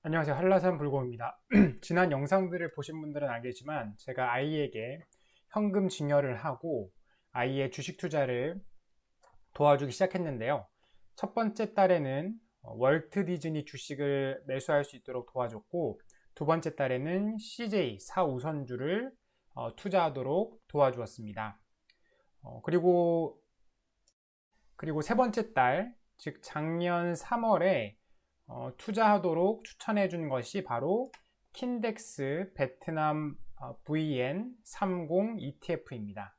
안녕하세요. 한라산 불곰입니다. 지난 영상들을 보신 분들은 알겠지만 제가 아이에게 현금 증여를 하고 아이의 주식 투자를 도와주기 시작했는데요. 첫 번째 달에는 월트 디즈니 주식을 매수할 수 있도록 도와줬고, 두 번째 달에는 CJ 사우선주를 투자하도록 도와주었습니다. 그리고 세 번째 달, 즉 작년 3월에 투자하도록 추천해 준 것이 바로 킨덱스 베트남 VN30 ETF입니다.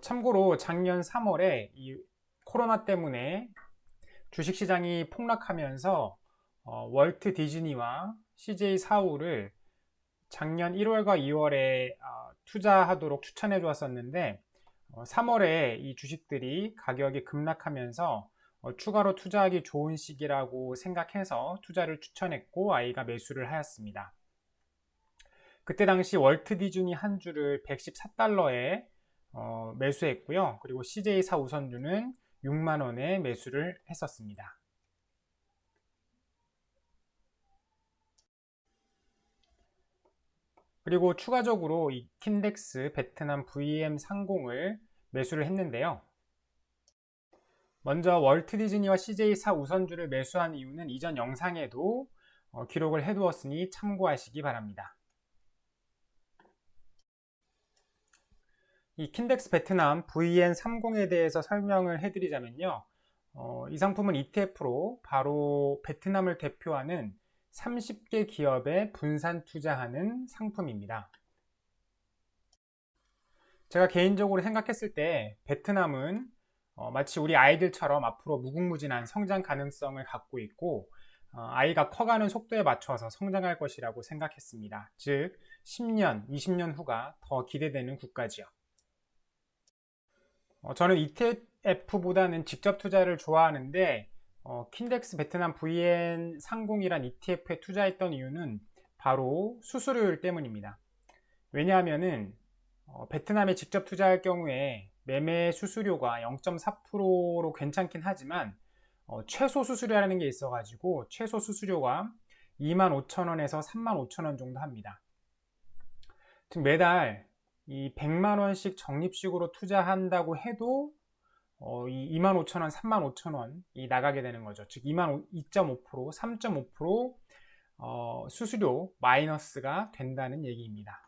참고로 작년 3월에 이 코로나 때문에 주식시장이 폭락하면서 월트 디즈니와 CJ 사우를 작년 1월과 2월에 투자하도록 추천해 주었었는데 3월에 이 주식들이 가격이 급락하면서 추가로 투자하기 좋은 시기라고 생각해서 투자를 추천했고 아이가 매수를 하였습니다. 그때 당시 월트 디즈니 한 주를 114달러에 매수했고요. 그리고 CJ사 우선주는 6만원에 매수를 했었습니다. 그리고 추가적으로 이 킨덱스 베트남 VM30을 매수를 했는데요. 먼저 월트 디즈니와 CJ사 우선주를 매수한 이유는 이전 영상에도 기록을 해두었으니 참고하시기 바랍니다. 이 킨덱스 베트남 VN30에 대해서 설명을 해드리자면요. 이 상품은 ETF로 바로 베트남을 대표하는 30개 기업에 분산 투자하는 상품입니다. 제가 개인적으로 생각했을 때 베트남은 마치 우리 아이들처럼 앞으로 무궁무진한 성장 가능성을 갖고 있고 아이가 커가는 속도에 맞춰서 성장할 것이라고 생각했습니다. 즉 10년, 20년 후가 더 기대되는 국가지요. 저는 ETF보다는 직접 투자를 좋아하는데 킨덱스 베트남 VN30이란 ETF에 투자했던 이유는 바로 수수료율 때문입니다. 왜냐하면은 베트남에 직접 투자할 경우에 매매 수수료가 0.4%로 괜찮긴 하지만 최소 수수료라는 게 있어가지고 최소 수수료가 25,000원에서 35,000원 정도 합니다. 즉 매달 이 100만원씩 적립식으로 투자한다고 해도 이 25,000원, 35,000원이 나가게 되는 거죠. 즉 2.5%, 3.5% 수수료 마이너스가 된다는 얘기입니다.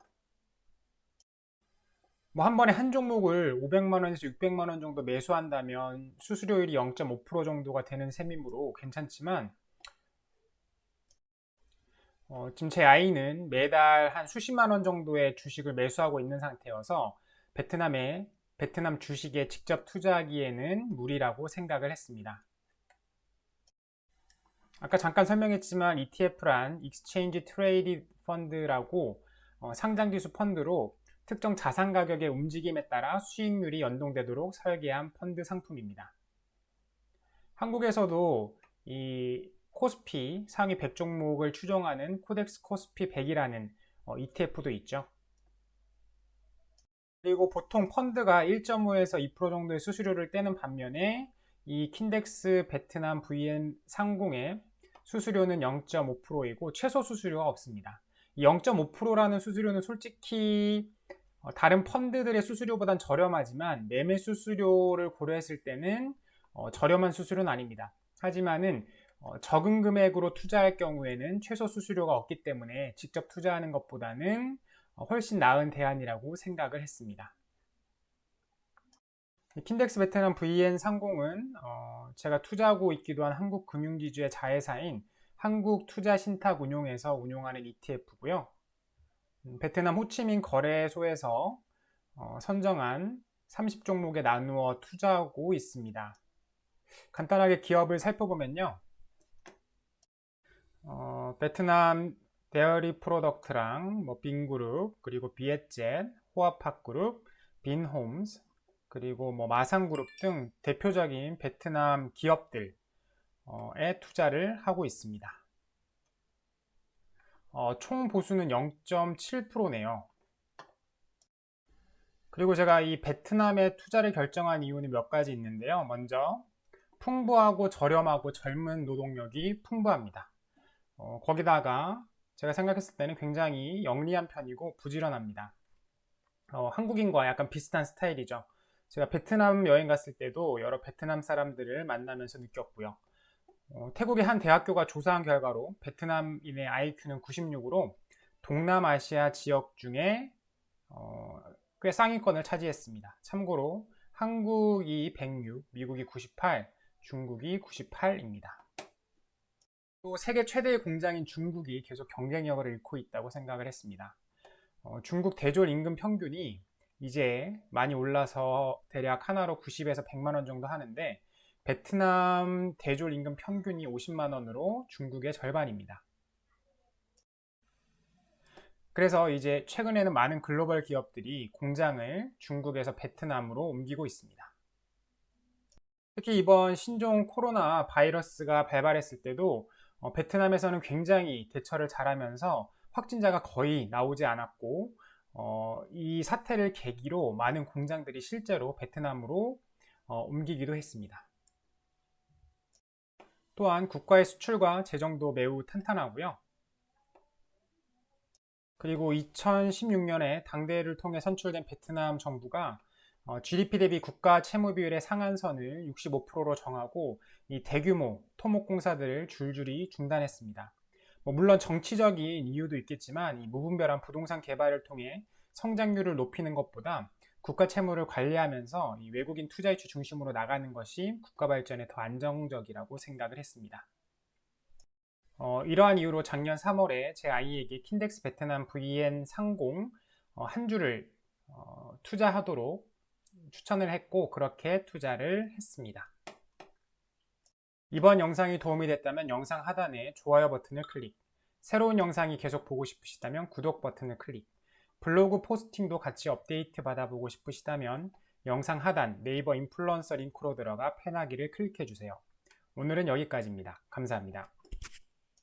뭐 한 번에 한 종목을 500만원에서 600만원 정도 매수한다면 수수료율이 0.5% 정도가 되는 셈이므로 괜찮지만 지금 제 아이는 매달 한 수십만원 정도의 주식을 매수하고 있는 상태여서 베트남 주식에 직접 투자하기에는 무리라고 생각을 했습니다. 아까 잠깐 설명했지만 ETF란 Exchange Traded Fund라고 상장지수 펀드로 특정 자산 가격의 움직임에 따라 수익률이 연동되도록 설계한 펀드 상품입니다. 한국에서도 이 코스피 상위 100 종목을 추종하는 코덱스 코스피 100이라는 ETF도 있죠. 그리고 보통 펀드가 1.5에서 2% 정도의 수수료를 떼는 반면에 이 킨덱스 베트남 VN30의 수수료는 0.5%이고 최소 수수료가 없습니다. 0.5%라는 수수료는 솔직히 다른 펀드들의 수수료보단 저렴하지만 매매 수수료를 고려했을 때는 저렴한 수수료는 아닙니다. 하지만은 적은 금액으로 투자할 경우에는 최소 수수료가 없기 때문에 직접 투자하는 것보다는 훨씬 나은 대안이라고 생각을 했습니다. 킨덱스 베트남 VN30은 제가 투자하고 있기도 한 한국 금융지주의 자회사인 한국투자신탁운용에서 운용하는 ETF고요. 베트남 호치민 거래소에서 선정한 30종목에 나누어 투자하고 있습니다. 간단하게 기업을 살펴보면요. 베트남 데어리 프로덕트랑 빈그룹, 그리고 비엣젯, 호아팍그룹, 빈홈스, 그리고 마상그룹 등 대표적인 베트남 기업들에 투자를 하고 있습니다. 총 보수는 0.7%네요. 그리고 제가 이 베트남에 투자를 결정한 이유는 몇 가지 있는데요. 먼저 풍부하고 저렴하고 젊은 노동력이 풍부합니다. 거기다가 제가 생각했을 때는 굉장히 영리한 편이고 부지런합니다. 한국인과 약간 비슷한 스타일이죠. 제가 베트남 여행 갔을 때도 여러 베트남 사람들을 만나면서 느꼈고요. 태국의 한 대학교가 조사한 결과로 베트남인의 IQ는 96으로 동남아시아 지역 중에 꽤 상위권을 차지했습니다. 참고로 한국이 106, 미국이 98, 중국이 98입니다. 또 세계 최대의 공장인 중국이 계속 경쟁력을 잃고 있다고 생각을 했습니다. 중국 대졸 임금 평균이 이제 많이 올라서 대략 하나로 90에서 100만 원 정도 하는데 베트남 대졸 임금 평균이 50만 원으로 중국의 절반입니다. 그래서 이제 최근에는 많은 글로벌 기업들이 공장을 중국에서 베트남으로 옮기고 있습니다. 특히 이번 신종 코로나 바이러스가 발발했을 때도 베트남에서는 굉장히 대처를 잘하면서 확진자가 거의 나오지 않았고 이 사태를 계기로 많은 공장들이 실제로 베트남으로 옮기기도 했습니다. 또한 국가의 수출과 재정도 매우 탄탄하고요. 그리고 2016년에 당대회를 통해 선출된 베트남 정부가 GDP 대비 국가 채무 비율의 상한선을 65%로 정하고 이 대규모 토목공사들을 줄줄이 중단했습니다. 물론 정치적인 이유도 있겠지만 이 무분별한 부동산 개발을 통해 성장률을 높이는 것보다 국가 채무를 관리하면서 이 외국인 투자이주 중심으로 나가는 것이 국가 발전에 더 안정적이라고 생각을 했습니다. 이러한 이유로 작년 3월에 제 아이에게 킨덱스 베트남 VN30 한 주를 투자하도록 추천을 했고 그렇게 투자를 했습니다. 이번 영상이 도움이 됐다면 영상 하단에 좋아요 버튼을 클릭, 새로운 영상이 계속 보고 싶으시다면 구독 버튼을 클릭, 블로그 포스팅도 같이 업데이트 받아보고 싶으시다면 영상 하단 네이버 인플루언서 링크로 들어가 팬하기를 클릭해주세요. 오늘은 여기까지입니다. 감사합니다.